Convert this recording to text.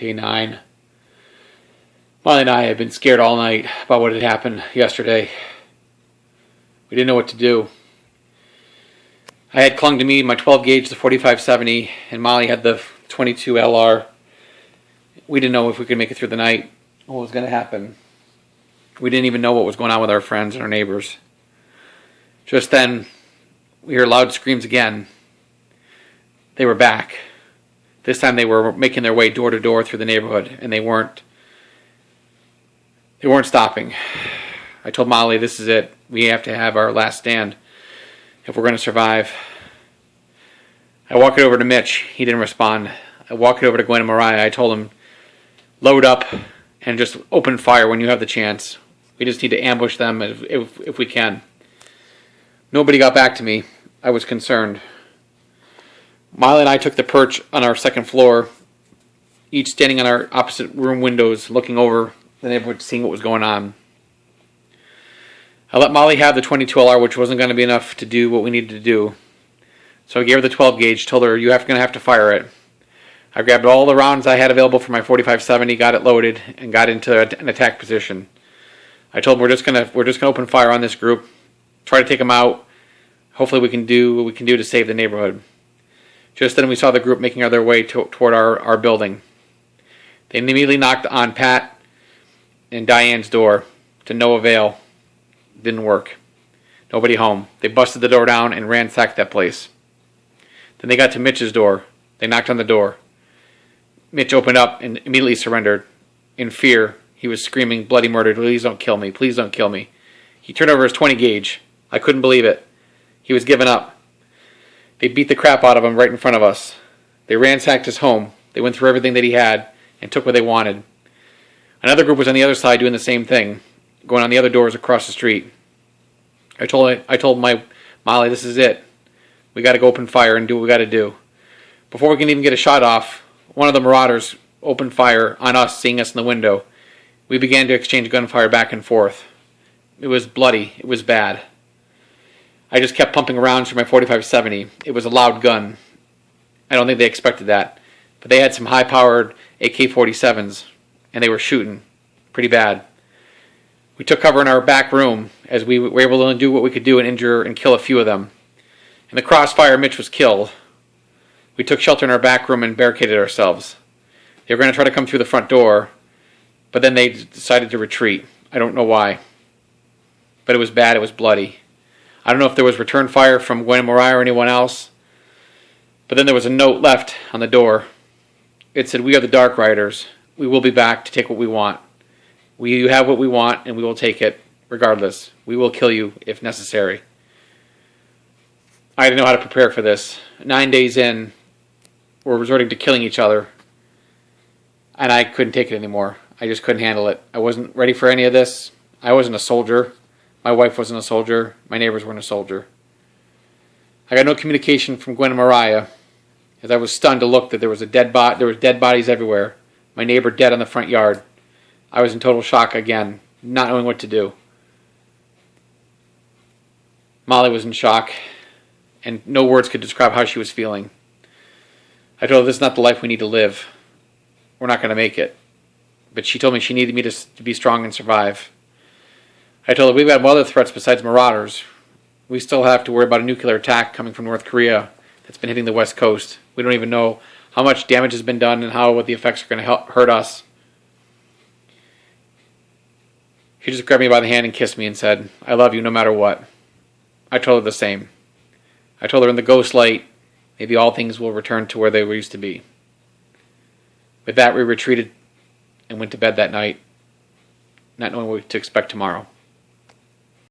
Day 9. Molly and I have been scared all night about what had happened yesterday. We didn't know what to do. I had clung to me my 12 gauge, the 4570, and Molly had the 22 LR. We didn't know if we could make it through the night, what was going to happen. We didn't even know what was going on with our friends and our neighbors. Just then, we heard loud screams again. They were back. This time they were making their way door to door through the neighborhood, and they weren't stopping. I told Molly, this is it. We have to have our last stand if we're going to survive. I walked it over to Mitch. He didn't respond. I walked it over to Gwen and Mariah. I told him, load up and just open fire when you have the chance. We just need to ambush them if we can. Nobody got back to me. I was concerned. Molly and I took the perch on our second floor, each standing on our opposite room windows, looking over the neighborhood, seeing what was going on. I let Molly have the 22 LR, which wasn't going to be enough to do what we needed to do. So I gave her the 12 gauge, told her, you're going to have to fire it. I grabbed all the rounds I had available for my 4570, got it loaded, and got into an attack position. I told them we're just going to open fire on this group, try to take them out. Hopefully we can do what we can do to save the neighborhood. Just then we saw the group making their way toward our building. They immediately knocked on Pat and Diane's door, to no avail. Didn't work. Nobody home. They busted the door down and ransacked that place. Then they got to Mitch's door. They knocked on the door. Mitch opened up and immediately surrendered. In fear, he was screaming bloody murder. Please don't kill me. Please don't kill me. He turned over his 20 gauge. I couldn't believe it. He was giving up. They beat the crap out of him right in front of us. They ransacked his home. They went through everything that he had and took what they wanted. Another group was on the other side doing the same thing, going on the other doors across the street. I told my Molly, this is it. We got to go open fire and do what we got to do. Before we can even get a shot off, one of the marauders opened fire on us, seeing us in the window. We began to exchange gunfire back and forth. It was bloody. It was bad. I just kept pumping rounds for my 4570. It was a loud gun. I don't think they expected that. But they had some high-powered AK-47s, and they were shooting pretty bad. We took cover in our back room as we were able to do what we could do and injure and kill a few of them. In the crossfire, Mitch was killed. We took shelter in our back room and barricaded ourselves. They were going to try to come through the front door, but then they decided to retreat. I don't know why. But it was bad. It was bloody. I don't know if there was return fire from Gwen and Mariah or anyone else, but then there was a note left on the door. It said, we are the Dark Riders. We will be back to take what we want. We have what we want, and we will take it regardless. We will kill you if necessary. I didn't know how to prepare for this. 9 days in, we're resorting to killing each other, and I couldn't take it anymore. I just couldn't handle it. I wasn't ready for any of this. I wasn't a soldier. My wife wasn't a soldier. My neighbors weren't a soldier. I got no communication from Gwen and Mariah, as I was stunned to look that there was dead bodies everywhere. My neighbor dead on the front yard. I was in total shock again, not knowing what to do. Molly was in shock, and no words could describe how she was feeling. I told her this is not the life we need to live. We're not going to make it. But she told me she needed me to be strong and survive. I told her we've got other threats besides marauders. We still have to worry about a nuclear attack coming from North Korea that's been hitting the West Coast. We don't even know how much damage has been done and what the effects are going to hurt us. She just grabbed me by the hand and kissed me and said, I love you no matter what. I told her the same. I told her in the ghost light, maybe all things will return to where they used to be. With that, we retreated and went to bed that night, not knowing what to expect tomorrow.